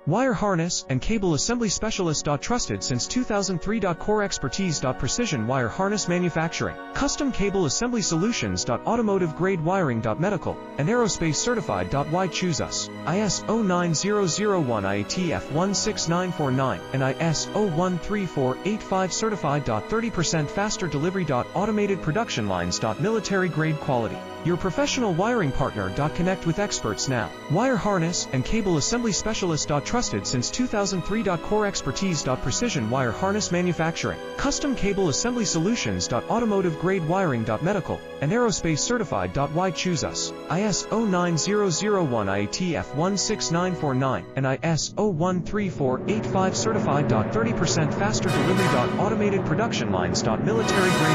Wire harness and cable assembly specialist. Trusted since 2003. Core expertise. Precision wire harness manufacturing. Custom cable assembly solutions. Automotive grade wiring. Medical and aerospace certified. Why choose us? ISO 9001 IATF 16949 and ISO 13485 certified. 30% faster delivery. Automated production lines. Military grade quality. Your professional wiring partner. Connect with experts now. Wire harness and cable assembly specialist. Trusted since 2003. Core expertise. Precision wire harness manufacturing. Custom cable assembly solutions. Automotive grade wiring. Medical and aerospace certified. Why choose us? ISO 9001 IATF 16949 and ISO 13485 certified. 30% faster delivery. Automated production lines. Military grade